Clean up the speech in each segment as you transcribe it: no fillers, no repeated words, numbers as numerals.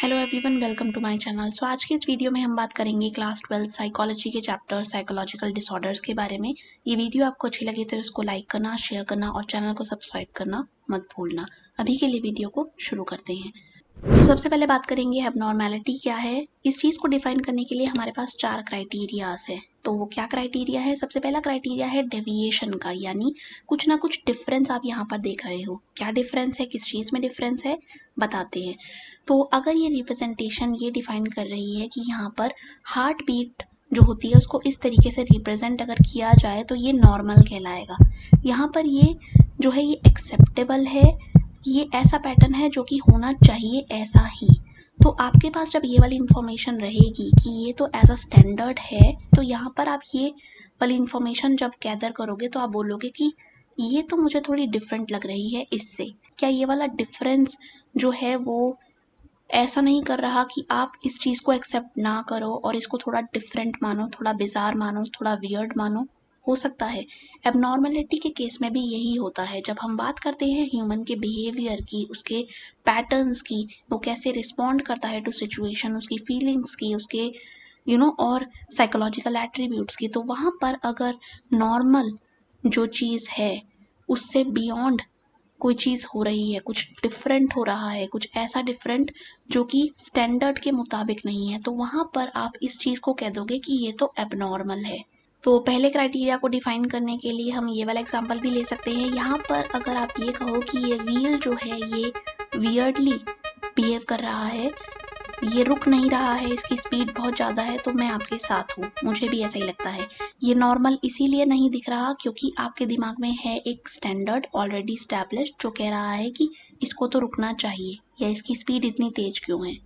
Hello everyone, welcome to my channel. So आज की इस वीडियो में हम बात करेंगे क्लास 12 साइकोलॉजी के चैप्टर साइकोलॉजिकल डिसऑर्डर्स के बारे में। ये वीडियो आपको अच्छी लगी तो इसको लाइक करना, शेयर करना और चैनल को सब्सक्राइब करना मत भूलना। अभी के लिए वीडियो को शुरू करते हैं। तो सबसे पहले बात करेंगे एबनॉर्मैलिटी क्या है। इस चीज़ को डिफाइन करने के लिए हमारे पास 4 क्राइटेरियाज है। तो वो क्या क्राइटेरिया है? सबसे पहला क्राइटेरिया है डेविएशन का, यानी कुछ ना कुछ डिफरेंस आप यहाँ पर देख रहे हो। क्या डिफरेंस है, किस चीज़ में डिफरेंस है, बताते हैं। तो अगर ये रिप्रेजेंटेशन ये डिफाइन कर रही है कि यहाँ पर हार्ट बीट जो होती है उसको इस तरीके से रिप्रेजेंट अगर किया जाए तो ये नॉर्मल कहलाएगा। यहाँ पर ये जो है ये एक्सेप्टेबल है, ये ऐसा पैटर्न है जो कि होना चाहिए ऐसा ही। तो आपके पास जब ये वाली इंफॉर्मेशन रहेगी कि ये तो एज अ स्टैंडर्ड है, तो यहाँ पर आप ये वाली इंफॉर्मेशन जब गैदर करोगे तो आप बोलोगे कि ये तो मुझे थोड़ी डिफरेंट लग रही है इससे। क्या ये वाला डिफरेंस जो है वो ऐसा नहीं कर रहा कि आप इस चीज़ को एक्सेप्ट ना करो और इसको थोड़ा डिफरेंट मानो, थोड़ा बिजार मानो, थोड़ा वियर्ड मानो? हो सकता है। एबनॉर्मलिटी के केस में भी यही होता है। जब हम बात करते हैं ह्यूमन के बिहेवियर की, उसके पैटर्न्स की, वो कैसे रिस्पॉन्ड करता है टू सिचुएशन, उसकी फीलिंग्स की, उसके और साइकोलॉजिकल एट्रीब्यूट्स की, तो वहाँ पर अगर नॉर्मल जो चीज़ है उससे बियॉन्ड कोई चीज़ हो रही है, कुछ डिफरेंट हो रहा है, कुछ ऐसा डिफरेंट जो कि स्टैंडर्ड के मुताबिक नहीं है, तो वहाँ पर आप इस चीज़ को कह दोगे कि ये तो एबनॉर्मल है। तो पहले क्राइटेरिया को डिफाइन करने के लिए हम ये वाला एग्जांपल भी ले सकते हैं। यहाँ पर अगर आप ये कहो कि ये व्हील जो है ये वियर्डली बिहेव कर रहा है, ये रुक नहीं रहा है, इसकी स्पीड बहुत ज़्यादा है, तो मैं आपके साथ हूँ, मुझे भी ऐसा ही लगता है। ये नॉर्मल इसीलिए नहीं दिख रहा क्योंकि आपके दिमाग में है एक स्टैंडर्ड ऑलरेडी स्टैब्लिश्ड जो कह रहा है कि इसको तो रुकना चाहिए, या इसकी स्पीड इतनी तेज क्यों है।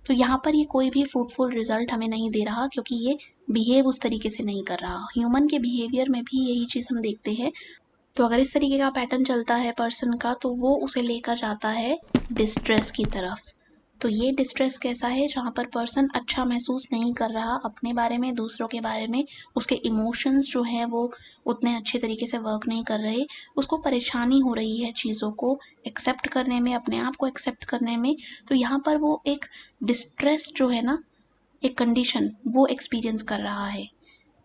तो यहाँ पर ये कोई भी फ्रूटफुल रिजल्ट हमें नहीं दे रहा क्योंकि ये बिहेव उस तरीके से नहीं कर रहा। ह्यूमन के बिहेवियर में भी यही चीज़ हम देखते हैं। तो अगर इस तरीके का पैटर्न चलता है पर्सन का, तो वो उसे लेकर जाता है डिस्ट्रेस की तरफ। तो ये डिस्ट्रेस कैसा है? जहाँ पर पर्सन अच्छा महसूस नहीं कर रहा अपने बारे में, दूसरों के बारे में, उसके इमोशंस जो हैं वो उतने अच्छे तरीके से वर्क नहीं कर रहे, उसको परेशानी हो रही है चीज़ों को एक्सेप्ट करने में, अपने आप को एक्सेप्ट करने में। तो यहाँ पर वो एक डिस्ट्रेस जो है ना, एक कंडीशन वो एक्सपीरियंस कर रहा है।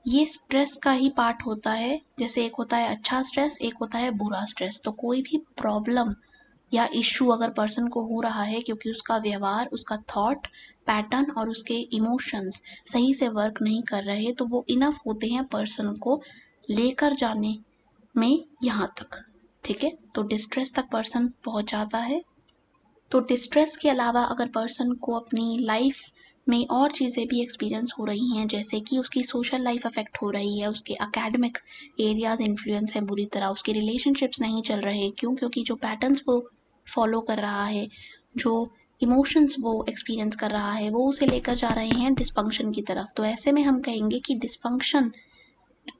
ये स्ट्रेस का ही पार्ट होता है। जैसे एक होता है अच्छा स्ट्रेस, एक होता है बुरा स्ट्रेस। तो कोई भी प्रॉब्लम या इश्यू अगर पर्सन को हो रहा है क्योंकि उसका व्यवहार, उसका थॉट पैटर्न और उसके इमोशंस सही से वर्क नहीं कर रहे, तो वो इनफ होते हैं पर्सन को लेकर जाने में यहाँ तक। ठीक है, तो डिस्ट्रेस तक पर्सन पहुँच जाता है। तो डिस्ट्रेस के अलावा अगर पर्सन को अपनी लाइफ में और चीज़ें भी एक्सपीरियंस हो रही हैं, जैसे कि उसकी सोशल लाइफ अफेक्ट हो रही है, उसके एकेडमिक एरियाज इन्फ्लुएंस हैं बुरी तरह, उसके रिलेशनशिप्स नहीं चल रहे, क्यों? क्योंकि जो पैटर्न्स वो फॉलो कर रहा है, जो इमोशंस वो एक्सपीरियंस कर रहा है, वो उसे लेकर जा रहे हैं डिस्फंक्शन की तरफ। तो ऐसे में हम कहेंगे कि डिस्फंक्शन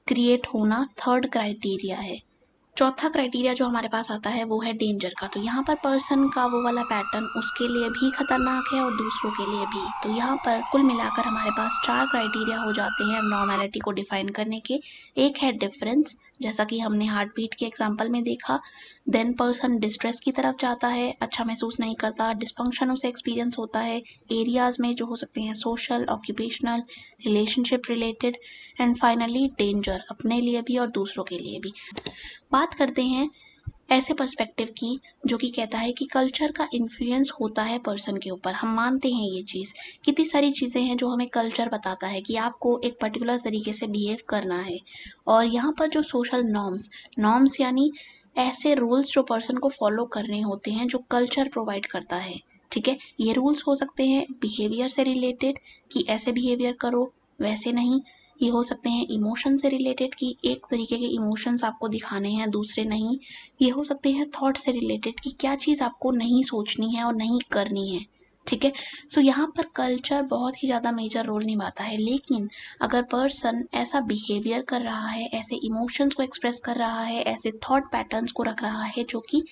क्रिएट होना थर्ड क्राइटेरिया है। चौथा क्राइटेरिया जो हमारे पास आता है वो है डेंजर का। तो यहाँ पर पर्सन का वो वाला पैटर्न उसके लिए भी खतरनाक है और दूसरों के लिए भी। तो यहाँ पर कुल मिलाकर हमारे पास 4 क्राइटेरिया हो जाते हैं नॉर्मैलिटी को डिफाइन करने के। एक है डिफरेंस, जैसा कि हमने हार्ट बीट के एग्जाम्पल में देखा। देन पर्सन डिस्ट्रेस की तरफ जाता है, अच्छा महसूस नहीं करता, डिस्फंक्शन उसे एक्सपीरियंस होता है एरियाज में जो हो सकते हैं social, occupational, relationship related, and finally danger, अपने लिए भी और दूसरों के लिए भी। बात करते हैं ऐसे पर्सपेक्टिव की जो कि कहता है कि कल्चर का इन्फ्लुएंस होता है पर्सन के ऊपर। हम मानते हैं ये चीज़। कितनी सारी चीज़ें हैं जो हमें कल्चर बताता है कि आपको एक पर्टिकुलर तरीके से बिहेव करना है। और यहाँ पर जो सोशल नॉर्म्स, नॉर्म्स यानी ऐसे रूल्स जो पर्सन को फॉलो करने होते हैं जो कल्चर प्रोवाइड करता है। ठीक है, ये रूल्स हो सकते हैं बिहेवियर से रिलेटेड कि ऐसे बिहेवियर करो, वैसे नहीं। ये हो सकते हैं इमोशन से रिलेटेड कि एक तरीके के इमोशंस आपको दिखाने हैं, दूसरे नहीं। ये हो सकते हैं थॉट से रिलेटेड कि क्या चीज़ आपको नहीं सोचनी है और नहीं करनी है। ठीक है, सो यहाँ पर कल्चर बहुत ही ज़्यादा मेजर रोल निभाता है। लेकिन अगर पर्सन ऐसा बिहेवियर कर रहा है, ऐसे इमोशंस को एक्सप्रेस कर रहा है, ऐसे थॉट पैटर्न्स को रख रहा है जो कि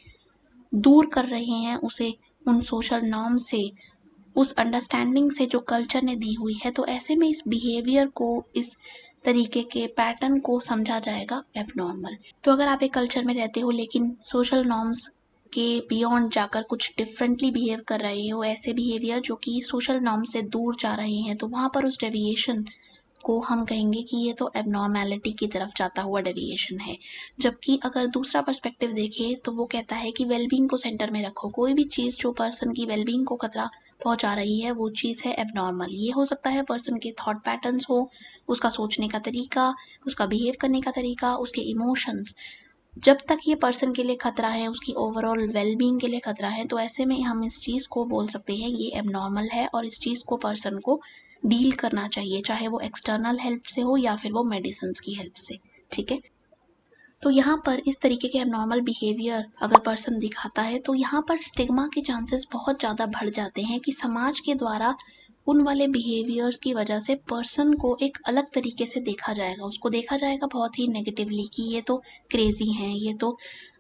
दूर कर रहे हैं उसे उन सोशल नॉर्म से, उस अंडरस्टैंडिंग से जो कल्चर ने दी हुई है, तो ऐसे में इस बिहेवियर को, इस तरीके के पैटर्न को समझा जाएगा एबनॉर्मल। तो अगर आप एक कल्चर में रहते हो लेकिन सोशल नॉर्म्स के बियॉन्ड जाकर कुछ डिफरेंटली बिहेव कर रहे हो, ऐसे बिहेवियर जो कि सोशल नॉर्म से दूर जा रहे हैं, तो वहाँ पर उस डेविएशन को हम कहेंगे कि ये तो एबनॉर्मेलिटी की तरफ जाता हुआ डेविएशन है। जबकि अगर दूसरा पर्सपेक्टिव देखें तो वो कहता है कि वेलबींग को सेंटर में रखो, कोई भी चीज़ जो पर्सन की वेलबींग को खतरा पहुंचा रही है वो चीज़ है एबनॉर्मल। ये हो सकता है पर्सन के थॉट पैटर्न्स हो, उसका सोचने का तरीका, उसका बिहेव करने का तरीका, उसके इमोशंस। जब तक ये पर्सन के लिए खतरा है, उसकी ओवरऑल वेलबींग के लिए खतरा है, तो ऐसे में हम इस चीज़ को बोल सकते हैं ये एबनॉर्मल है और इस चीज़ को पर्सन को डील करना चाहिए, चाहे वो एक्सटर्नल हेल्प से हो या फिर वो मेडिसिन की हेल्प से। ठीक है, तो यहाँ पर इस तरीके के एबनॉर्मल बिहेवियर अगर पर्सन दिखाता है तो यहाँ पर स्टिग्मा के चांसेस बहुत ज़्यादा बढ़ जाते हैं कि समाज के द्वारा उन वाले बिहेवियर्स की वजह से पर्सन को एक अलग तरीके से देखा जाएगा, उसको देखा जाएगा बहुत ही नेगेटिवली कि ये तो क्रेजी हैं, ये तो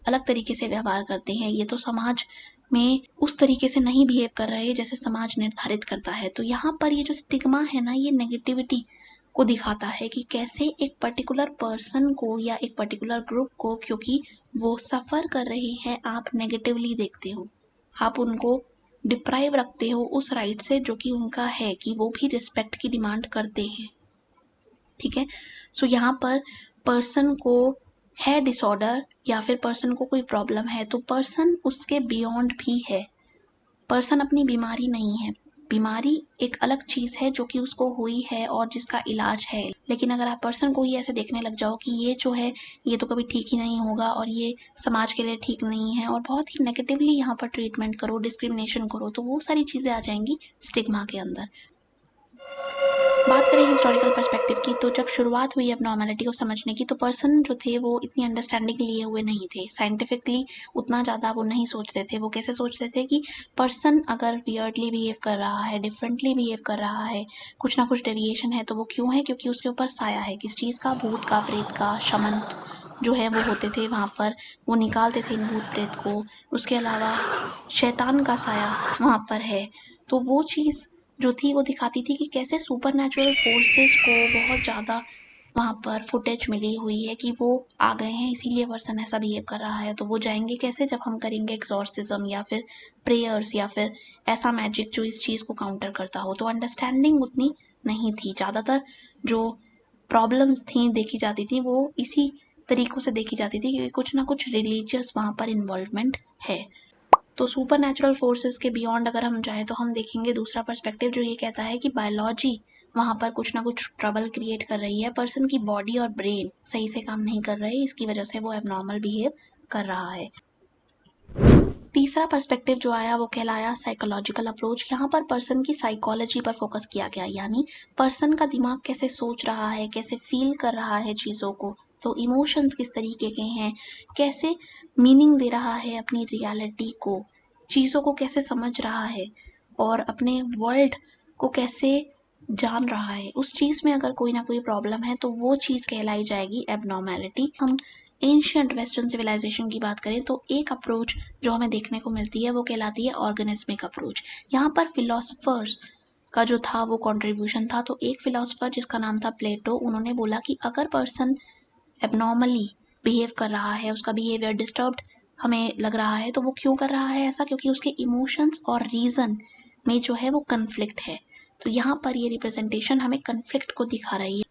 अलग तरीके से व्यवहार करते हैं, ये तो समाज में उस तरीके से नहीं बिहेव कर रहे जैसे समाज निर्धारित करता है। तो यहाँ पर ये जो स्टिग्मा है ना, ये नेगेटिविटी को दिखाता है कि कैसे एक पर्टिकुलर पर्सन को या एक पर्टिकुलर ग्रुप को, क्योंकि वो सफ़र कर रहे हैं, आप नेगेटिवली देखते हो, आप उनको डिप्राइव रखते हो उस राइट से जो कि उनका है कि वो भी रिस्पेक्ट की डिमांड करते हैं। ठीक है, सो यहाँ पर पर्सन को है डिसऑर्डर या फिर पर्सन को कोई प्रॉब्लम है तो पर्सन उसके बियॉन्ड भी है, पर्सन अपनी बीमारी नहीं है, बीमारी एक अलग चीज़ है जो कि उसको हुई है और जिसका इलाज है। लेकिन अगर आप पर्सन को ही ऐसे देखने लग जाओ कि ये जो है ये तो कभी ठीक ही नहीं होगा और ये समाज के लिए ठीक नहीं है और बहुत ही नेगेटिवली यहाँ पर ट्रीटमेंट करो, डिस्क्रिमिनेशन करो, तो वो सारी चीज़ें आ जाएंगी स्टिग्मा के अंदर। बात करें हिस्टोरिकल पर्सपेक्टिव की, तो जब शुरुआत हुई एबनॉर्मेलिटी को समझने की तो पर्सन जो थे वो इतनी अंडरस्टैंडिंग लिए हुए नहीं थे, साइंटिफिकली उतना ज़्यादा वो नहीं सोचते थे। वो कैसे सोचते थे कि पर्सन अगर वियर्डली बिहेव कर रहा है, डिफरेंटली बिहेव कर रहा है, कुछ ना कुछ डेविएशन है, तो वो क्यों है? क्योंकि उसके ऊपर साया है किस चीज़ का, भूत का, प्रेत का, शमन जो है वो होते थे वहाँ पर, वो निकालते थे इन भूत प्रेत को। उसके अलावा शैतान का साया वहाँ पर है, तो वो चीज़ जो थी वो दिखाती थी कि कैसे सुपरनैचुरल फोर्सेस को बहुत ज़्यादा वहाँ पर फुटेज मिली हुई है कि वो आ गए हैं, इसीलिए पर्सन ऐसा बिहेव कर रहा है। तो वो जाएंगे कैसे? जब हम करेंगे एक्सॉर्सिज्म या फिर प्रेयर्स या फिर ऐसा मैजिक जो इस चीज़ को काउंटर करता हो। तो अंडरस्टैंडिंग उतनी नहीं थी, ज़्यादातर जो प्रॉब्लम्स थी देखी जाती थी वो इसी तरीक़ों से देखी जाती थी कि कुछ ना कुछ रिलीजियस वहाँ पर इन्वॉल्वमेंट है। तो सुपर नेचुरल फोर्सेस के बियॉन्ड अगर हम जाएँ तो हम देखेंगे दूसरा पर्सपेक्टिव जो ये कहता है कि बायोलॉजी वहाँ पर कुछ ना कुछ ट्रबल क्रिएट कर रही है, पर्सन की बॉडी और ब्रेन सही से काम नहीं कर रहे, इसकी वजह से वो एबनॉर्मल बिहेव कर रहा है। तीसरा पर्सपेक्टिव जो आया वो कहलाया साइकोलॉजिकल अप्रोच। यहाँ पर पर्सन की साइकोलॉजी पर फोकस किया गया, यानी पर्सन का दिमाग कैसे सोच रहा है, कैसे फील कर रहा है चीज़ों को, तो इमोशंस किस तरीके के हैं, कैसे मीनिंग दे रहा है अपनी रियलिटी को, चीज़ों को कैसे समझ रहा है और अपने वर्ल्ड को कैसे जान रहा है। उस चीज़ में अगर कोई ना कोई प्रॉब्लम है तो वो चीज़ कहलाई जाएगी एबनॉर्मेलिटी। हम एंशिएंट वेस्टर्न सिविलाइजेशन की बात करें तो एक अप्रोच जो हमें देखने को मिलती है वो कहलाती है ऑर्गेनिज्मिक अप्रोच। यहाँ पर फिलोसफर्स का जो था वो कंट्रीब्यूशन था। तो एक फिलोसफर जिसका नाम था प्लेटो, उन्होंने बोला कि अगर पर्सन एबनॉर्मली बिहेव कर रहा है, उसका बिहेवियर डिस्टर्ब्ड हमें लग रहा है, तो वो क्यों कर रहा है ऐसा? क्योंकि उसके इमोशंस और रीज़न में जो है वो कन्फ्लिक्ट है। तो यहाँ पर ये रिप्रेजेंटेशन हमें कन्फ्लिक्ट को दिखा रही है।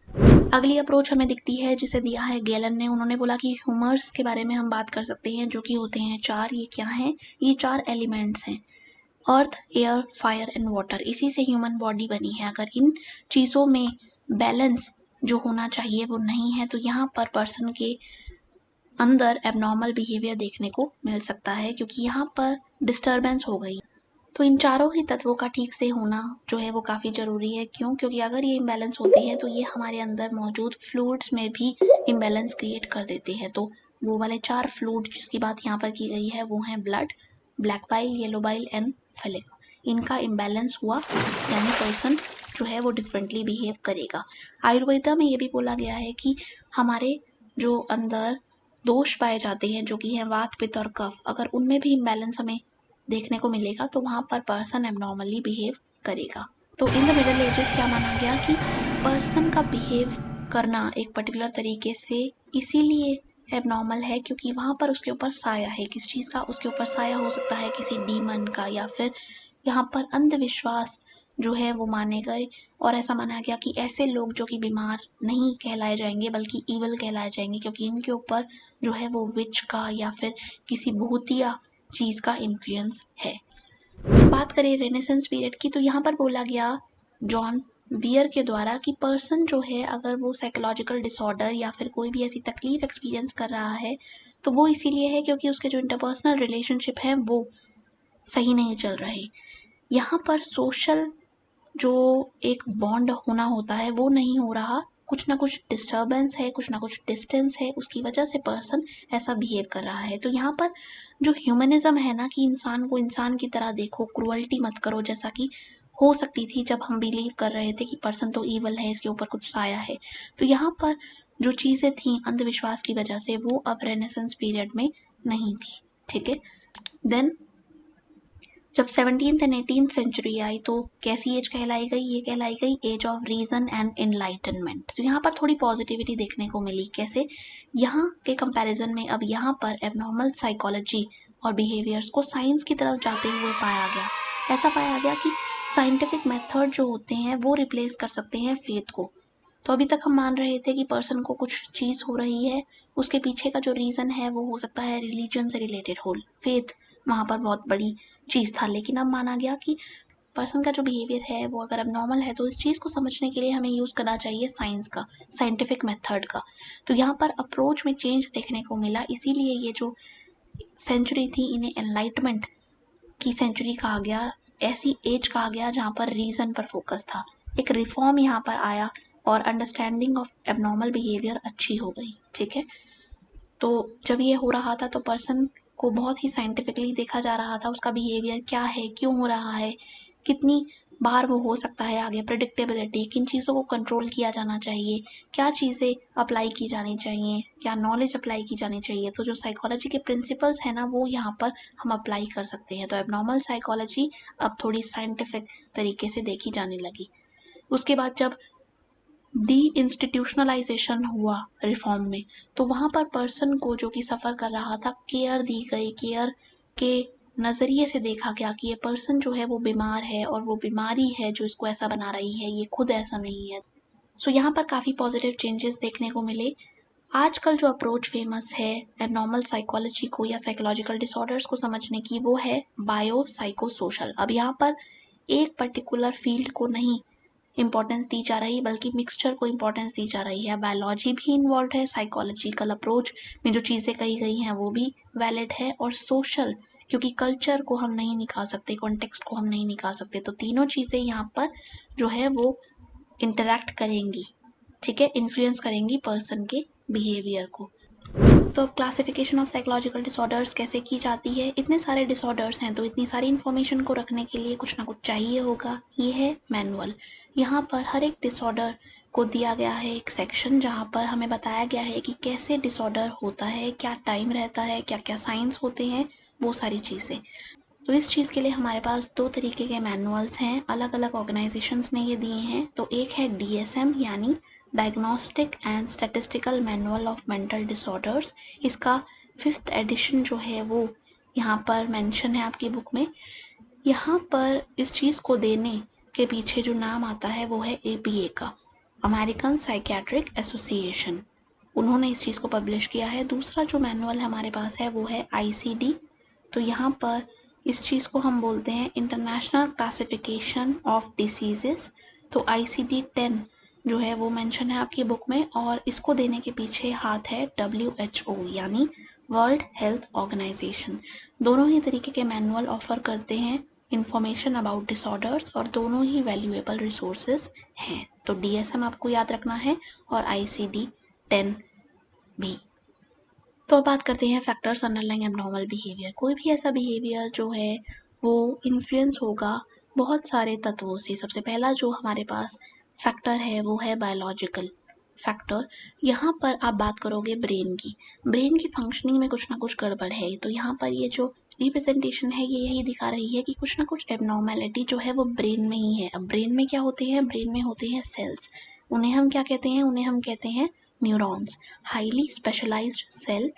अगली अप्रोच हमें दिखती है जिसे दिया है गैलन ने। उन्होंने बोला कि ह्यूमर्स के बारे में हम बात कर सकते हैं जो कि होते हैं 4। ये क्या हैं? ये 4 एलिमेंट्स हैं, अर्थ, एयर, फायर एंड वाटर। इसी से ह्यूमन बॉडी बनी है। अगर इन चीज़ों में बैलेंस जो होना चाहिए वो नहीं है तो यहाँ पर पर्सन के अंदर एबनॉर्मल बिहेवियर देखने को मिल सकता है, क्योंकि यहाँ पर डिस्टर्बेंस हो गई। तो इन चारों ही तत्वों का ठीक से होना जो है वो काफ़ी ज़रूरी है। क्यों? क्योंकि अगर ये इम्बैलेंस होते हैं तो ये हमारे अंदर मौजूद फ्लूइड्स में भी इम्बैलेंस क्रिएट कर देते हैं। तो वो वाले 4 फ्लूइड जिसकी बात यहाँ पर की गई है वो हैं blood, black bile, yellow bile and film. इनका इम्बैलेंस हुआ यानी पर्सन जो है वो डिफरेंटली बिहेव करेगा। आयुर्वेदा में ये भी बोला गया है कि हमारे जो अंदर दोष पाए जाते हैं जो कि हैं वात, पित्त और कफ, अगर उनमें भी इम्बैलेंस हमें देखने को मिलेगा तो वहाँ पर पर्सन एबनॉर्मली बिहेव करेगा। तो इन द मिडल एजेस क्या माना गया कि पर्सन का बिहेव करना एक पर्टिकुलर तरीके से इसीलिए एबनॉर्मल है क्योंकि वहाँ पर उसके ऊपर साया है। किस चीज़ का उसके ऊपर साया हो सकता है? किसी डीमन का, या फिर यहाँ पर अंधविश्वास जो है वो माने गए और ऐसा माना गया कि ऐसे लोग जो कि बीमार नहीं कहलाए जाएंगे बल्कि ईवल कहलाए जाएंगे क्योंकि इनके ऊपर जो है वो विच का या फिर किसी भूतिया चीज़ का इन्फ्लुएंस है। बात करें रेनेसेंस पीरियड की तो यहाँ पर बोला गया जॉन वियर के द्वारा कि पर्सन जो है अगर वो साइकोलॉजिकल डिसऑर्डर या फिर कोई भी ऐसी तकलीफ एक्सपीरियंस कर रहा है तो वो इसीलिए है क्योंकि उसके जो इंटरपर्सनल रिलेशनशिप हैं वो सही नहीं चल रहे। यहाँ पर सोशल जो एक बॉन्ड होना होता है वो नहीं हो रहा, कुछ ना कुछ डिस्टर्बेंस है, कुछ ना कुछ डिस्टेंस है, उसकी वजह से पर्सन ऐसा बिहेव कर रहा है। तो यहाँ पर जो ह्यूमनिज्म है ना कि इंसान को इंसान की तरह देखो, क्रुअल्टी मत करो, जैसा कि हो सकती थी जब हम बिलीव कर रहे थे कि पर्सन तो ईवल है, इसके ऊपर कुछ साया है। तो यहाँ पर जो चीज़ें थी अंधविश्वास की वजह से वो अब रेनेसेंस पीरियड में नहीं थी। ठीक है। देन जब 17th एंड 18th सेंचुरी आई तो कैसी एज कहलाई गई? ये कहलाई गई age of reason and enlightenment. तो यहाँ पर थोड़ी पॉजिटिविटी देखने को मिली। कैसे? यहाँ के कंपैरिजन में अब यहाँ पर एबनॉर्मल साइकोलॉजी और बिहेवियर्स को साइंस की तरफ जाते हुए पाया गया। ऐसा पाया गया कि साइंटिफिक मेथड जो होते हैं वो रिप्लेस कर सकते हैं फेथ को। तो अभी तक हम मान रहे थे कि पर्सन को कुछ चीज़ हो रही है, उसके पीछे का जो रीज़न है वो हो सकता है रिलीजन से रिलेटेड हो, फेथ वहाँ पर बहुत बड़ी चीज़ था। लेकिन अब माना गया कि पर्सन का जो बिहेवियर है वो अगर अब नॉर्मल है तो इस चीज़ को समझने के लिए हमें यूज़ करना चाहिए साइंस का, साइंटिफिक मेथड का। तो यहाँ पर अप्रोच में चेंज देखने को मिला, इसीलिए ये जो सेंचुरी थी इन्हें एनलाइटमेंट की सेंचुरी कहा गया, ऐसी एज कहा गया जहाँ पर रीज़न पर फोकस था। एक रिफॉर्म यहाँ पर आया और अंडरस्टैंडिंग ऑफ एबनॉर्मल बिहेवियर अच्छी हो गई। ठीक है। तो जब ये हो रहा था तो पर्सन को बहुत ही साइंटिफिकली देखा जा रहा था, उसका बिहेवियर क्या है, क्यों हो रहा है, कितनी बार वो हो सकता है आगे, प्रेडिक्टेबिलिटी, किन चीज़ों को कंट्रोल किया जाना चाहिए, क्या चीज़ें अप्लाई की जानी चाहिए, क्या नॉलेज अप्लाई की जानी चाहिए। तो जो साइकोलॉजी के प्रिंसिपल्स हैं ना वो यहाँ पर हम अप्लाई कर सकते हैं। तो एबनॉर्मल साइकोलॉजी अब थोड़ी साइंटिफिक तरीके से देखी जाने लगी। उसके बाद जब डी इंस्टीट्यूशनलाइजेशन हुआ रिफॉर्म में तो वहाँ पर पर्सन को जो कि सफ़र कर रहा था केयर दी गई, केयर के नज़रिए से देखा गया कि ये पर्सन जो है वो बीमार है और वो बीमारी है जो इसको ऐसा बना रही है, ये खुद ऐसा नहीं है। सो यहाँ पर काफ़ी पॉजिटिव चेंजेस देखने को मिले। आजकल जो अप्रोच फेमस है एबनॉर्मल साइकोलॉजी को या साइकोलॉजिकल डिसऑर्डर्स को समझने की वो है बायो साइको सोशल। अब यहाँ पर एक पर्टिकुलर फील्ड को नहीं इम्पोर्टेंस दी जा रही बल्कि मिक्सचर को इम्पोर्टेंस दी जा रही है। बायोलॉजी भी इन्वॉल्व है, साइकोलॉजिकल अप्रोच में जो चीज़ें कही गई हैं वो भी वैलिड है, और सोशल क्योंकि कल्चर को हम नहीं निकाल सकते, कॉन्टेक्स्ट को हम नहीं निकाल सकते, तो तीनों चीज़ें यहाँ पर जो है वो इंटरैक्ट करेंगी। ठीक है, इन्फ्लुएंस करेंगी पर्सन के बिहेवियर को। तो अब क्लासिफिकेशन ऑफ साइकोलॉजिकल डिसऑर्डर्स कैसे की जाती है? इतने सारे डिसऑर्डर्स हैं तो इतनी सारी इन्फॉर्मेशन को रखने के लिए कुछ ना कुछ चाहिए होगा। ये है मैनुअल। यहाँ पर हर एक डिसऑर्डर को दिया गया है एक सेक्शन जहाँ पर हमें बताया गया है कि कैसे डिसऑर्डर होता है, क्या टाइम रहता है, क्या क्या साइंस होते हैं, वो सारी चीज़ें। तो इस चीज़ के लिए हमारे पास दो तरीके के मैनुअल्स हैं, अलग अलग ऑर्गेनाइजेशंस ने ये दिए हैं। तो एक है DSM यानी diagnostic and statistical manual of mental disorders. इसका 5th एडिशन जो है वो यहाँ पर मेंशन है आपकी बुक में। यहाँ पर इस चीज़ को देने के पीछे जो नाम आता है वो है APA का, अमेरिकन साइकियाट्रिक एसोसिएशन। उन्होंने इस चीज़ को पब्लिश किया है। दूसरा जो मैनुअल हमारे पास है वो है ICD। तो यहाँ पर इस चीज़ को हम बोलते हैं इंटरनेशनल क्लासिफिकेशन ऑफ डिसीजेस। तो ICD-10 जो है वो मेंशन है आपकी बुक में, और इसको देने के पीछे हाथ है WHO यानी वर्ल्ड हेल्थ ऑर्गेनाइजेशन। दोनों ही तरीके के मैनुअल ऑफर करते हैं इंफॉर्मेशन अबाउट डिसऑर्डर्स और दोनों ही वैल्यूएबल रिसोर्सेज हैं। तो DSM आपको याद रखना है और ICD-10 भी। तो बात करते हैं फैक्टर्स अंडरलाइंग एबनॉर्मल बिहेवियर। कोई भी ऐसा बिहेवियर जो है वो इन्फ्लुएंस होगा बहुत सारे तत्वों से। सबसे पहला जो हमारे पास फैक्टर है वो है बायोलॉजिकल फैक्टर। यहाँ पर आप बात करोगे ब्रेन की फंक्शनिंग में कुछ ना कुछ गड़बड़ है। तो यहाँ पर ये जो रिप्रेजेंटेशन है ये यही दिखा रही है कि कुछ ना कुछ एबनॉर्मेलिटी जो है वो ब्रेन में ही है। अब ब्रेन में क्या होते हैं? ब्रेन में होते हैं सेल्स। उन्हें हम क्या कहते हैं? उन्हें हम कहते हैं न्यूरॉन्स, हाईली स्पेशलाइज्ड सेल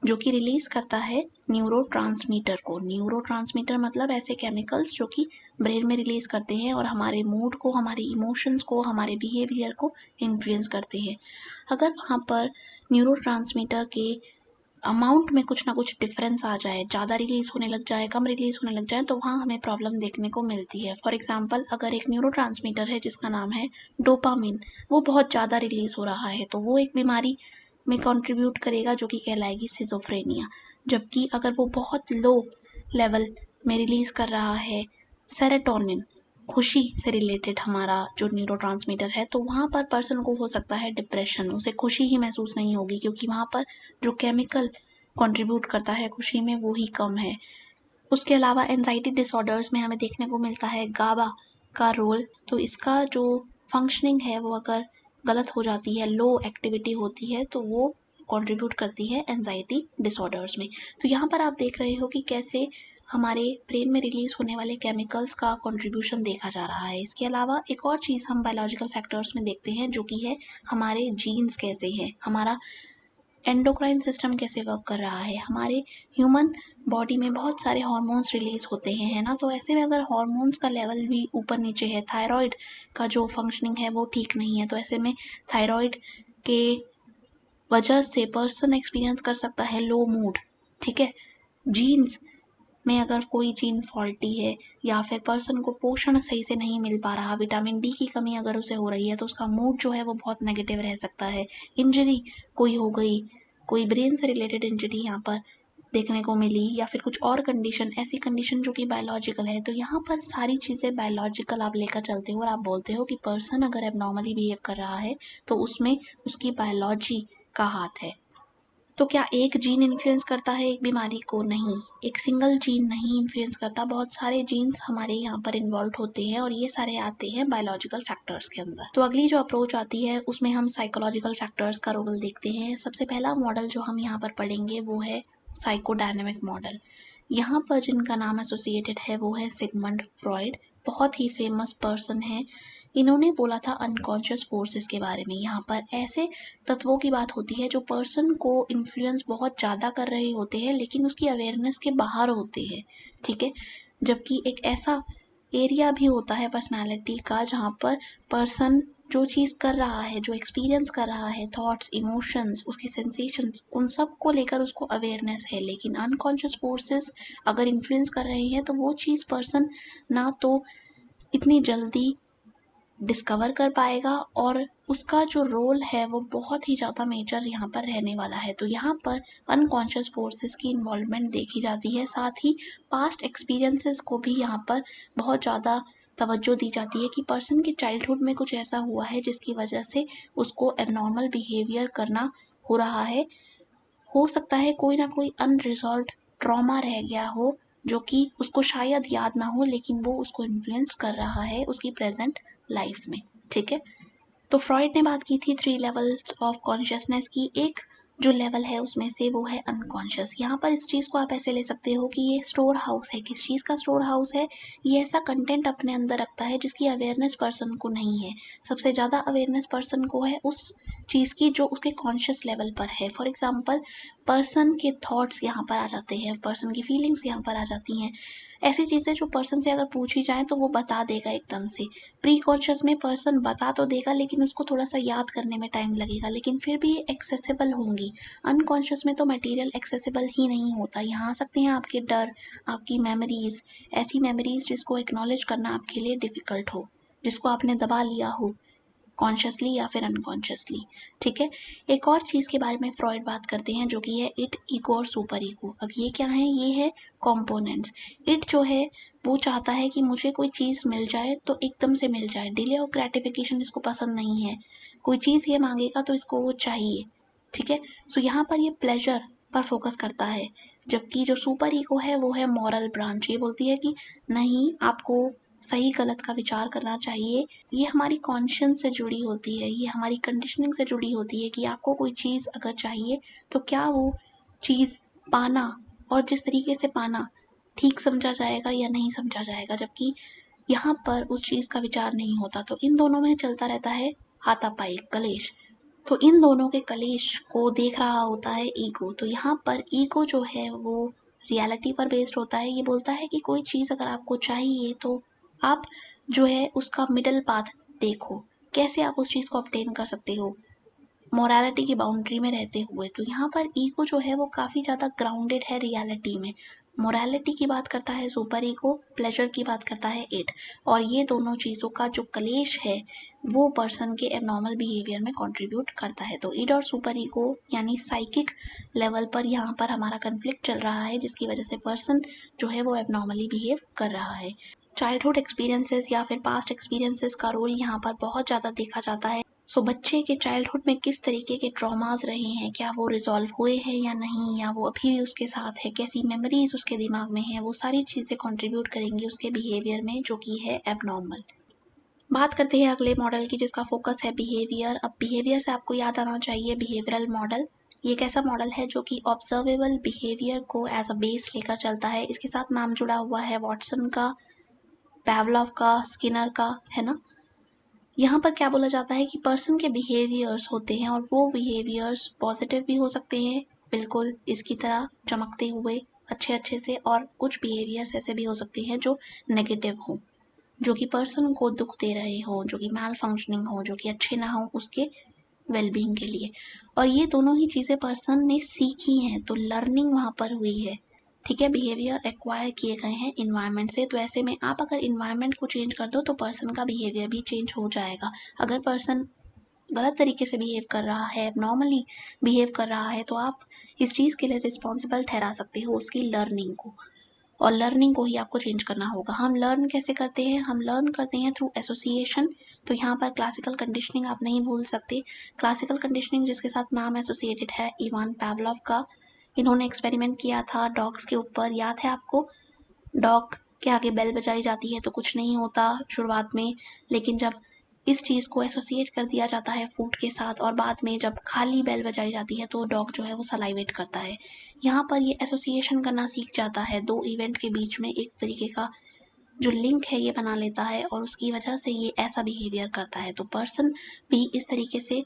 जो कि रिलीज करता है न्यूरोट्रांसमीटर को। न्यूरोट्रांसमीटर मतलब ऐसे केमिकल्स जो कि ब्रेन में रिलीज करते हैं और हमारे मूड को, हमारे इमोशंस को, हमारे बिहेवियर को इन्फ्लुएंस करते हैं। अगर वहाँ पर न्यूरोट्रांसमीटर के अमाउंट में कुछ ना कुछ डिफरेंस आ जाए, ज़्यादा रिलीज होने लग जाए, कम रिलीज होने लग जाए, तो वहाँ हमें प्रॉब्लम देखने को मिलती है। फॉर एग्जांपल, अगर एक न्यूरोट्रांसमीटर है जिसका नाम है डोपामिन, वो बहुत ज़्यादा रिलीज हो रहा है तो वो एक बीमारी में कंट्रीब्यूट करेगा जो कि कहलाएगी सिजोफ्रेनिया। जबकि अगर वो बहुत लो लेवल में रिलीज कर रहा है सेरोटोनिन, खुशी से रिलेटेड हमारा जो न्यूरोट्रांसमीटर है, तो वहाँ पर पर्सन को हो सकता है डिप्रेशन, उसे खुशी ही महसूस नहीं होगी क्योंकि वहाँ पर जो केमिकल कंट्रीब्यूट करता है खुशी में वो ही कम है। उसके अलावा एंजाइटी डिसऑर्डर्स में हमें देखने को मिलता है गाबा का रोल। तो इसका जो फंक्शनिंग है वो अगर गलत हो जाती है, लो एक्टिविटी होती है, तो वो कंट्रीब्यूट करती है एंजाइटी डिसऑर्डर्स में। तो यहाँ पर आप देख रहे हो कि कैसे हमारे ब्रेन में रिलीज होने वाले केमिकल्स का कंट्रीब्यूशन देखा जा रहा है। इसके अलावा एक और चीज़ हम बायोलॉजिकल फैक्टर्स में देखते हैं जो कि है हमारे जीन्स कैसे हैं, हमारा एंडोक्राइन सिस्टम कैसे वर्क कर रहा है। हमारे ह्यूमन बॉडी में बहुत सारे हार्मोन्स रिलीज होते हैं, है ना। तो ऐसे में अगर हार्मोन्स का लेवल भी ऊपर नीचे है, थायराइड का जो फंक्शनिंग है वो ठीक नहीं है, तो ऐसे में थायराइड के वजह से पर्सन एक्सपीरियंस कर सकता है लो मूड। ठीक है, जीन्स में अगर कोई जीन फॉल्टी है या फिर पर्सन को पोषण सही से नहीं मिल पा रहा, विटामिन डी की कमी अगर उसे हो रही है, तो उसका मूड जो है वो बहुत नेगेटिव रह सकता है। इंजरी कोई हो गई, कोई ब्रेन से रिलेटेड इंजरी यहाँ पर देखने को मिली, या फिर कुछ और कंडीशन, ऐसी कंडीशन जो कि बायोलॉजिकल है, तो यहाँ पर सारी चीज़ें बायोलॉजिकल आप लेकर चलते हो और आप बोलते हो कि पर्सन अगर एबनॉर्मली बिहेव कर रहा है तो उसमें उसकी बायोलॉजी का हाथ है। तो क्या एक जीन इन्फ्लुएंस करता है एक बीमारी को? नहीं, एक सिंगल जीन नहीं इन्फ्लुएंस करता, बहुत सारे जीन्स हमारे यहाँ पर इन्वॉल्व होते हैं और ये सारे आते हैं बायोलॉजिकल फैक्टर्स के अंदर। तो अगली जो अप्रोच आती है उसमें हम साइकोलॉजिकल फैक्टर्स का रोल देखते हैं। सबसे पहला मॉडल जो हम यहाँ पर पढ़ेंगे वो है साइकोडायनेमिक मॉडल। यहाँ पर जिनका नाम एसोसिएटेड है वो है सिगमंड फ्रॉइड, बहुत ही फेमस पर्सन है। इन्होंने बोला था अनकॉन्शियस फोर्सेस के बारे में। यहाँ पर ऐसे तत्वों की बात होती है जो पर्सन को इन्फ्लुएंस बहुत ज़्यादा कर रहे होते हैं लेकिन उसकी अवेयरनेस के बाहर होते हैं। ठीक है, जबकि एक ऐसा एरिया भी होता है पर्सनालिटी का जहाँ पर पर्सन जो चीज़ कर रहा है, जो एक्सपीरियंस कर रहा है, थॉट्स, इमोशंस, उसकी सेंसेशंस, उन सब को लेकर उसको अवेयरनेस है, लेकिन अनकॉन्शियस फोर्सेस अगर इन्फ्लुएंस कर रहे हैं तो वो चीज़ पर्सन ना तो इतनी जल्दी डिस्कवर कर पाएगा और उसका जो रोल है वो बहुत ही ज़्यादा मेजर यहाँ पर रहने वाला है। तो यहाँ पर अनकॉन्शियस फोर्सेस की इन्वॉल्वमेंट देखी जाती है, साथ ही पास्ट एक्सपीरियंसेस को भी यहाँ पर बहुत ज़्यादा तवज्जो दी जाती है कि पर्सन के चाइल्डहुड में कुछ ऐसा हुआ है जिसकी वजह से उसको एबनॉर्मल बिहेवियर करना हो रहा है। हो सकता है कोई ना कोई अनरिजॉल्व्ड ट्रॉमा रह गया हो जो कि उसको शायद याद ना हो, लेकिन वो उसको इन्फ्लुएंस कर रहा है उसकी प्रेजेंट लाइफ में। ठीक है, तो फ्रॉइड ने बात की थी 3 लेवल्स ऑफ कॉन्शियसनेस की। एक जो लेवल है उसमें से वो है अनकॉन्शियस। यहाँ पर इस चीज़ को आप ऐसे ले सकते हो कि ये स्टोर हाउस है। किस चीज़ का स्टोर हाउस है? ये ऐसा कंटेंट अपने अंदर रखता है जिसकी अवेयरनेस पर्सन को नहीं है। सबसे ज़्यादा अवेयरनेस पर्सन को है उस चीज़ की जो उसके कॉन्शियस लेवल पर है। फॉर एग्जाम्पल, पर्सन के थॉट्स यहाँ पर आ जाते हैं, पर्सन की फीलिंग्स यहाँ पर आ जाती हैं। ऐसी चीज़ें जो पर्सन से अगर पूछी जाए तो वो बता देगा एकदम से। प्री कॉन्शियस में पर्सन बता तो देगा लेकिन उसको थोड़ा सा याद करने में टाइम लगेगा, लेकिन फिर भी एक्सेसिबल होंगी। अनकॉन्शियस में तो मटेरियल एक्सेसिबल ही नहीं होता। यहाँ आ सकते हैं आपके डर, आपकी मेमोरीज, ऐसी मेमोरीज जिसको एक्नॉलेज करना आपके लिए डिफ़िकल्ट हो, जिसको आपने दबा लिया हो कॉन्शियसली या फिर अनकॉन्शियसली। ठीक है, एक और चीज़ के बारे में फ्रॉइड बात करते हैं जो कि है इट, ईगो और सुपर ईगो। अब ये क्या है? ये है कंपोनेंट्स। इट जो है वो चाहता है कि मुझे कोई चीज़ मिल जाए तो एकदम से मिल जाए, डिले और ग्रेटिफिकेशन इसको पसंद नहीं है। कोई चीज़ ये मांगेगा तो इसको वो चाहिए। ठीक है, सो यहाँ पर ये प्लेजर पर फोकस करता है, जबकि जो सुपर ईगो है वो है मॉरल ब्रांच। ये बोलती है कि नहीं, आपको सही गलत का विचार करना चाहिए। ये हमारी कॉन्शियस से जुड़ी होती है, ये हमारी कंडीशनिंग से जुड़ी होती है कि आपको कोई चीज़ अगर चाहिए तो क्या वो चीज़ पाना और जिस तरीके से पाना ठीक समझा जाएगा या नहीं समझा जाएगा, जबकि यहाँ पर उस चीज़ का विचार नहीं होता। तो इन दोनों में चलता रहता है हाथापाई, कलेश। तो इन दोनों के कलेश को देख रहा होता है ईगो। तो यहाँ पर ईगो जो है वो रियलिटी पर बेस्ड होता है। ये बोलता है कि कोई चीज़ अगर आपको चाहिए तो आप जो है उसका मिडल पाथ देखो, कैसे आप उस चीज़ को ऑब्टेन कर सकते हो मोरालिटी की बाउंड्री में रहते हुए। तो यहाँ पर ईगो जो है वो काफ़ी ज़्यादा ग्राउंडेड है रियलिटी में। मोरालिटी की बात करता है सुपर ईगो, प्लेजर की बात करता है इड। और ये दोनों चीज़ों का जो कलेश है वो पर्सन के एबनॉर्मल बिहेवियर में कंट्रीब्यूट करता है। तो इड और सुपर ईगो यानी साइकिक लेवल पर यहाँ पर हमारा कन्फ्लिक्ट चल रहा है, जिसकी वजह से पर्सन जो है वो एबनॉर्मली बिहेव कर रहा है। चाइल्डहुड एक्सपीरियंसेस या फिर पास्ट एक्सपीरियंसेस का रोल यहाँ पर बहुत ज़्यादा देखा जाता है। बच्चे के चाइल्डहुड में किस तरीके के ट्रॉमास रहे हैं, क्या वो रिजॉल्व हुए हैं या नहीं, या वो अभी भी उसके साथ है, कैसी मेमोरीज उसके दिमाग में है, वो सारी चीज़ें कंट्रीब्यूट करेंगी उसके बिहेवियर में, जो कि है एबनॉर्मल। बात करते हैं अगले मॉडल की, जिसका फोकस है बिहेवियर। अब बिहेवियर से आपको याद आना चाहिए बिहेवियरल मॉडल। ये एक ऐसा मॉडल है जो कि ऑब्जर्वेबल बिहेवियर को एज अ बेस लेकर चलता है। इसके साथ नाम जुड़ा हुआ है वॉटसन का, पैवलॉव का, स्किनर का, है ना। यहाँ पर क्या बोला जाता है कि पर्सन के बिहेवियर्स होते हैं और वो बिहेवियर्स पॉजिटिव भी हो सकते हैं, बिल्कुल इसकी तरह चमकते हुए अच्छे से, और कुछ बिहेवियर्स ऐसे भी हो सकते हैं जो नेगेटिव हों, जो कि पर्सन को दुख दे रहे हों, जो कि मैल फंक्शनिंग हो, जो कि अच्छे ना हो उसके वेलबींग के लिए। और ये दोनों ही चीज़ें पर्सन ने सीखी हैं, तो लर्निंग वहाँ पर हुई है, ठीक है। बिहेवियर एक्वायर किए गए हैं इन्वायरमेंट से। तो ऐसे में आप अगर इन्वायरमेंट को चेंज कर दो तो पर्सन का बिहेवियर भी चेंज हो जाएगा। अगर पर्सन गलत तरीके से बिहेव कर रहा है, नॉर्मली बिहेव कर रहा है, तो आप इस चीज़ के लिए रिस्पॉन्सिबल ठहरा सकते हो उसकी लर्निंग को, और लर्निंग को ही आपको चेंज करना होगा। हम लर्न कैसे करते हैं? हम लर्न करते हैं थ्रू एसोसिएशन। तो यहाँ पर क्लासिकल कंडीशनिंग आप नहीं भूल सकते। क्लासिकल कंडीशनिंग जिसके साथ नाम एसोसिएटेड है इवान पैवलॉव का। इन्होंने एक्सपेरिमेंट किया था डॉग्स के ऊपर, याद है आपको? डॉग के आगे बेल बजाई जाती है तो कुछ नहीं होता शुरुआत में, लेकिन जब इस चीज़ को एसोसिएट कर दिया जाता है फूड के साथ, और बाद में जब खाली बेल बजाई जाती है तो डॉग जो है वो सलाइवेट करता है। यहाँ पर ये एसोसिएशन करना सीख जाता है, दो इवेंट के बीच में एक तरीके का जो लिंक है ये बना लेता है, और उसकी वजह से ये ऐसा बिहेवियर करता है। तो पर्सन भी इस तरीके से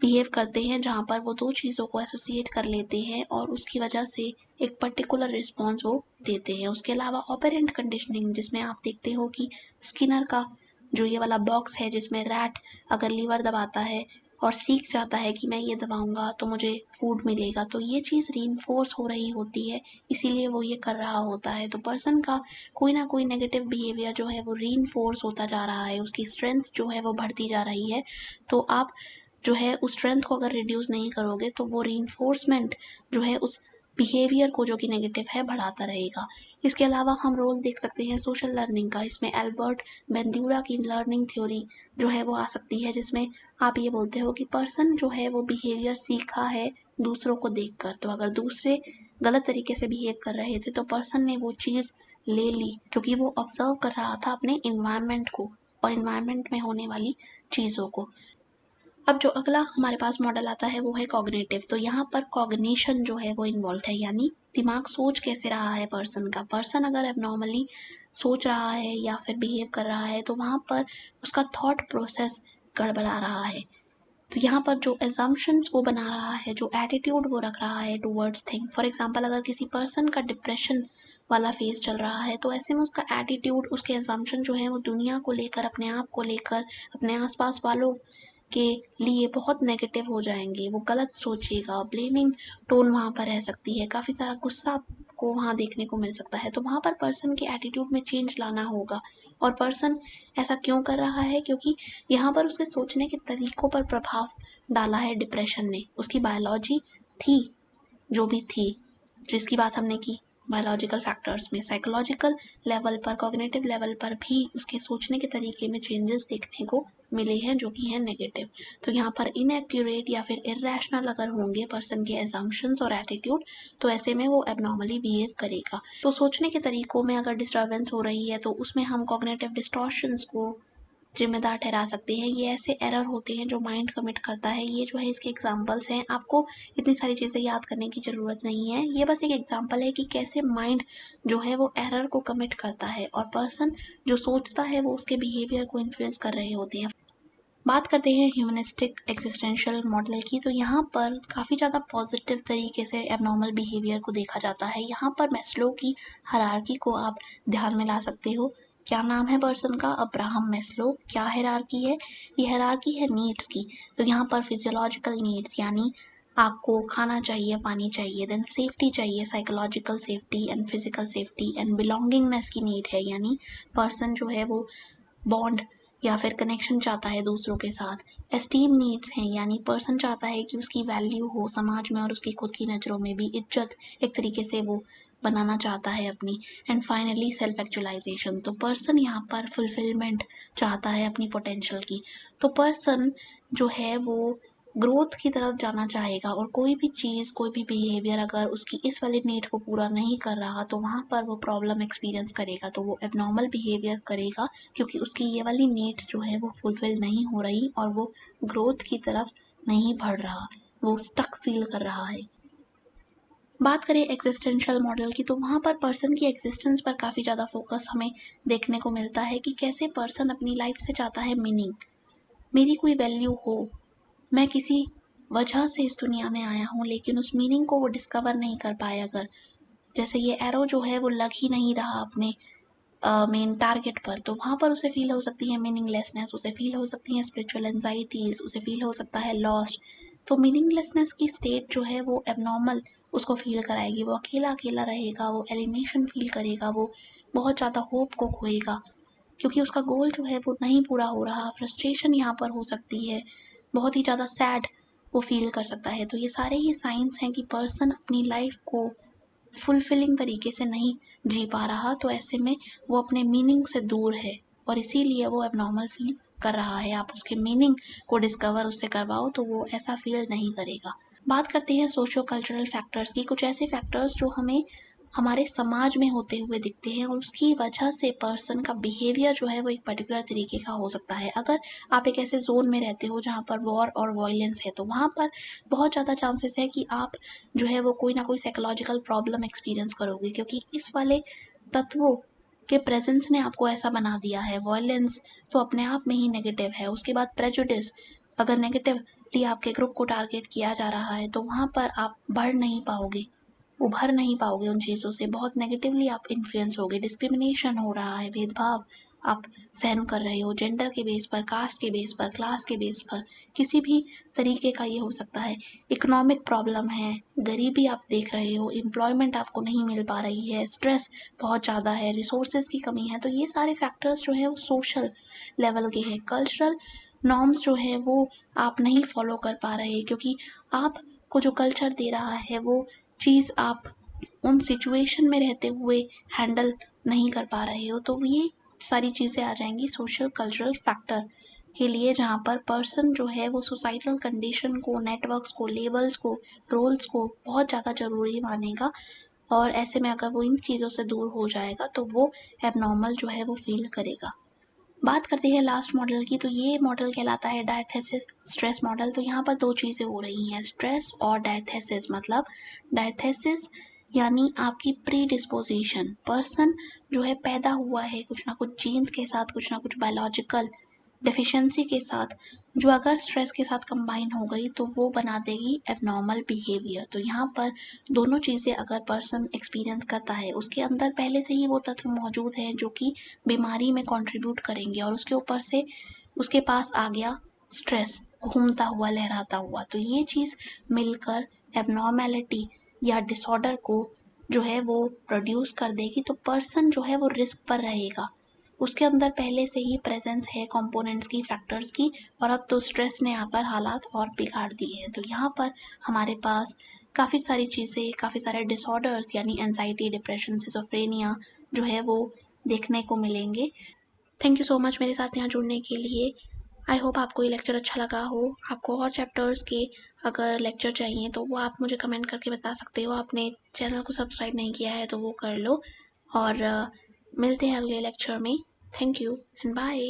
बिहेव करते हैं जहाँ पर वो दो चीज़ों को एसोसिएट कर लेते हैं और उसकी वजह से एक पर्टिकुलर रिस्पॉन्स वो देते हैं। उसके अलावा ऑपरेंट कंडीशनिंग, जिसमें आप देखते हो कि स्किनर का जो ये वाला बॉक्स है, जिसमें रैट अगर लीवर दबाता है और सीख जाता है कि मैं ये दबाऊंगा तो मुझे फूड मिलेगा, तो ये चीज़ रीइंफोर्स हो रही होती है, इसीलिए वो ये कर रहा होता है। तो पर्सन का कोई ना कोई नेगेटिव बिहेवियर जो है वो रीइंफोर्स होता जा रहा है, उसकी स्ट्रेंथ जो है वो बढ़ती जा रही है। तो आप जो है उस स्ट्रेंथ को अगर रिड्यूस नहीं करोगे तो वो रीइंफोर्समेंट जो है उस बिहेवियर को जो कि नेगेटिव है बढ़ाता रहेगा। इसके अलावा हम रोल देख सकते हैं सोशल लर्निंग का। इसमें एल्बर्ट बेंड्यूरा की लर्निंग थ्योरी जो है वो आ सकती है, जिसमें आप ये बोलते हो कि पर्सन जो है वो बिहेवियर सीखा है दूसरों को देखकर। तो अगर दूसरे गलत तरीके से बिहेव कर रहे थे तो पर्सन ने वो चीज़ ले ली, क्योंकि वो ऑब्जर्व कर रहा था अपने इन्वायरमेंट को और इन्वायरमेंट में होने वाली चीज़ों को। अब जो अगला हमारे पास मॉडल आता है वो है कॉग्निटिव। तो यहाँ पर कॉग्निशन जो है वो इन्वॉल्व है, यानी दिमाग सोच कैसे रहा है पर्सन का। पर्सन अगर एबनॉर्मली सोच रहा है या फिर बिहेव कर रहा है तो वहाँ पर उसका थॉट प्रोसेस गड़बड़ा रहा है। तो यहाँ पर जो एजम्पशंस वो बना रहा है, जो एटीट्यूड वो रख रहा है टूवर्ड्स थिंग, फॉर एग्जांपल अगर किसी पर्सन का डिप्रेशन वाला फेज चल रहा है तो ऐसे में उसका एटीट्यूड, उसके एजम्पशन जो है वो दुनिया को लेकर, अपने आप को लेकर, अपने आसपास वालों के लिए बहुत नेगेटिव हो जाएंगे। वो गलत सोचेगा, ब्लेमिंग टोन वहाँ पर रह सकती है, काफ़ी सारा गुस्सा को वहाँ देखने को मिल सकता है। तो वहाँ पर पर्सन के एटीट्यूड में चेंज लाना होगा। और पर्सन ऐसा क्यों कर रहा है? क्योंकि यहाँ पर उसके सोचने के तरीकों पर प्रभाव डाला है डिप्रेशन ने। उसकी बायोलॉजी थी जो भी थी, जिसकी बात हमने की बायोलॉजिकल फैक्टर्स में, साइकोलॉजिकल लेवल पर, कॉग्निटिव लेवल पर भी उसके सोचने के तरीके में चेंजेस देखने को मिले हैं जो कि हैं नेगेटिव। तो यहाँ पर इनएक्यूरेट या फिर इरेशनल अगर होंगे पर्सन के एजम्पशंस और एटीट्यूड, तो ऐसे में वो एबनॉर्मली बिहेव करेगा। तो सोचने के तरीकों में अगर डिस्टर्बेंस हो रही है तो उसमें हम कॉग्निटिव डिस्टॉर्शंस को जिम्मेदार ठहरा सकते हैं। ये ऐसे एरर होते हैं जो माइंड कमिट करता है। ये जो है इसके एग्जांपल्स हैं। आपको इतनी सारी चीज़ें याद करने की ज़रूरत नहीं है, ये बस एक एग्जांपल है कि कैसे माइंड जो है वो एरर को कमिट करता है और पर्सन जो सोचता है वो उसके बिहेवियर को इन्फ्लुएंस कर रहे होते हैं। बात करते हैं ह्यूमनिस्टिक एग्जिस्टेंशियल मॉडल की, तो यहाँ पर काफ़ी ज़्यादा पॉजिटिव तरीके से एबनॉर्मल बिहेवियर को देखा जाता है। यहाँ पर मैस्लो की हायरार्की को आप ध्यान में ला सकते हो। क्या नाम है पर्सन का? Abraham Maslow. क्या हायरार्की है? ये हायरार्की है नीड्स की। तो यहाँ पर फिजियोलॉजिकल नीड्स यानी आपको खाना चाहिए, पानी चाहिए, देन सेफ्टी चाहिए, psychological safety and physical safety and belongingness की नीड है, यानी पर्सन जो है वो बॉन्ड या फिर कनेक्शन चाहता है दूसरों के साथ। एस्टीम नीड्स हैं, यानी पर्सन चाहता है कि उसकी वैल्यू हो समाज में और उसकी खुद की नज़रों में भी इज्जत एक तरीके से वो बनाना चाहता है अपनी। एंड फाइनली सेल्फ एक्चुअलाइजेशन, तो पर्सन यहाँ पर फुलफिलमेंट चाहता है अपनी पोटेंशियल की। तो पर्सन जो है वो ग्रोथ की तरफ जाना चाहेगा, और कोई भी चीज़, कोई भी बिहेवियर अगर उसकी इस वाली नीड को पूरा नहीं कर रहा तो वहाँ पर वो प्रॉब्लम एक्सपीरियंस करेगा, तो वो एबनॉर्मल बिहेवियर करेगा, क्योंकि उसकी ये वाली नीड्स जो है वो फुलफिल नहीं हो रही और वो ग्रोथ की तरफ नहीं बढ़ रहा, वो स्टक फील कर रहा है। बात करें एग्जिस्टेंशियल मॉडल की, तो वहाँ पर पर्सन की एग्जिस्टेंस पर काफ़ी ज़्यादा फोकस हमें देखने को मिलता है कि कैसे पर्सन अपनी लाइफ से चाहता है मीनिंग, मेरी कोई वैल्यू हो, मैं किसी वजह से इस दुनिया में आया हूँ लेकिन उस मीनिंग को वो डिस्कवर नहीं कर पाए। अगर जैसे ये एरो जो है वो लग ही नहीं रहा अपने मेन टारगेट पर, तो वहाँ पर उसे फील हो सकती है मीनिंगलेसनेस, उसे फील हो सकती है स्पिरिचुअल एंजाइटीज, उसे फील हो सकता है लॉस्ट। तो मीनिंगलेसनेस की स्टेट जो है वो एबनॉर्मल उसको फील कराएगी, वो अकेला अकेला रहेगा, वो एलिनेशन फील करेगा, वो बहुत ज़्यादा होप को खोएगा क्योंकि उसका गोल जो है वो नहीं पूरा हो रहा। फ्रस्ट्रेशन यहाँ पर हो सकती है, बहुत ही ज़्यादा सैड वो फील कर सकता है। तो ये सारे ही साइंस हैं कि पर्सन अपनी लाइफ को फुलफिलिंग तरीके से नहीं जी पा रहा, तो ऐसे में वो अपने मीनिंग से दूर है और इसीलिए वो एबनॉर्मल फील कर रहा है। आप उसके मीनिंग को डिस्कवर उससे करवाओ तो वो ऐसा फील नहीं करेगा। बात करते हैं सोशो कल्चरल फैक्टर्स की, कुछ ऐसे फैक्टर्स जो हमें हमारे समाज में होते हुए दिखते हैं और उसकी वजह से पर्सन का बिहेवियर जो है वो एक पर्टिकुलर तरीके का हो सकता है। अगर आप एक ऐसे जोन में रहते हो जहाँ पर वॉर और वायलेंस है, तो वहाँ पर बहुत ज़्यादा चांसेस है कि आप जो है वो कोई ना कोई साइकोलॉजिकल प्रॉब्लम एक्सपीरियंस करोगे, क्योंकि इस वाले तत्वों के प्रेजेंस ने आपको ऐसा बना दिया है। वायलेंस तो अपने आप में ही नेगेटिव है, उसके बाद प्रेजुडिस, अगर नेगेटिवली आपके ग्रुप को टारगेट किया जा रहा है तो वहाँ पर आप बढ़ नहीं पाओगे, उभर नहीं पाओगे उन चीज़ों से, बहुत नेगेटिवली आप इन्फ्लुएंस होगे। डिस्क्रिमिनेशन हो रहा है, भेदभाव आप सहन कर रहे हो, जेंडर के बेस पर, कास्ट के बेस पर, क्लास के बेस पर, किसी भी तरीके का ये हो सकता है। इकोनॉमिक प्रॉब्लम है, गरीबी आप देख रहे हो, एम्प्लॉयमेंट आपको नहीं मिल पा रही है, स्ट्रेस बहुत ज़्यादा है, रिसोर्सेज की कमी है। तो ये सारे फैक्टर्स जो है वो सोशल लेवल के हैं। कल्चरल नॉर्म्स जो है वो आप नहीं फॉलो कर पा रहे, क्योंकि आपको जो कल्चर दे रहा है वो चीज़ आप उन सिचुएशन में रहते हुए हैंडल नहीं कर पा रहे हो। तो ये सारी चीज़ें आ जाएंगी सोशल कल्चरल फैक्टर के लिए, जहाँ पर पर्सन जो है वो सोसाइटल कंडीशन को, नेटवर्क्स को, लेबल्स को, रोल्स को बहुत ज़्यादा ज़रूरी मानेगा, और ऐसे में अगर वो इन चीज़ों से दूर हो जाएगा तो वो एबनॉर्मल जो है वो फील करेगा। बात करते हैं लास्ट मॉडल की, तो ये मॉडल कहलाता है डायथेसिस स्ट्रेस मॉडल। तो यहाँ पर दो चीज़ें हो रही हैं, स्ट्रेस और डायथेसिस। मतलब डायथेसिस यानी आपकी प्री डिस्पोजिशन, पर्सन जो है पैदा हुआ है कुछ ना कुछ जीन्स के साथ, कुछ ना कुछ बायोलॉजिकल डेफिशिएंसी के साथ, जो अगर स्ट्रेस के साथ कंबाइन हो गई तो वो बना देगी एबनॉर्मल बिहेवियर। तो यहाँ पर दोनों चीज़ें अगर पर्सन एक्सपीरियंस करता है, उसके अंदर पहले से ही वो तत्व मौजूद हैं जो कि बीमारी में कंट्रीब्यूट करेंगे, और उसके ऊपर से उसके पास आ गया स्ट्रेस घूमता हुआ, लहराता हुआ, तो ये चीज़ मिलकर एबनॉर्मेलिटी या डिसऑर्डर को जो है वो प्रोड्यूस कर देगी। तो पर्सन जो है वो रिस्क पर रहेगा, उसके अंदर पहले से ही प्रेजेंस है कंपोनेंट्स की, फैक्टर्स की, और अब तो स्ट्रेस ने आकर हालात और बिगाड़ दिए हैं। तो यहाँ पर हमारे पास काफ़ी सारी चीज़ें, काफ़ी सारे डिसऑर्डर्स यानी एंजाइटी, डिप्रेशन, सिजोफ्रेनिया जो है वो देखने को मिलेंगे। थैंक यू सो मच मेरे साथ यहाँ जुड़ने के लिए। आई होप आपको ये लेक्चर अच्छा लगा हो। आपको और चैप्टर्स के अगर लेक्चर चाहिए तो वो आप मुझे कमेंट करके बता सकते हो। आपने चैनल को सब्सक्राइब नहीं किया है तो वो कर लो, और मिलते हैं अगले लेक्चर में। Thank you and bye.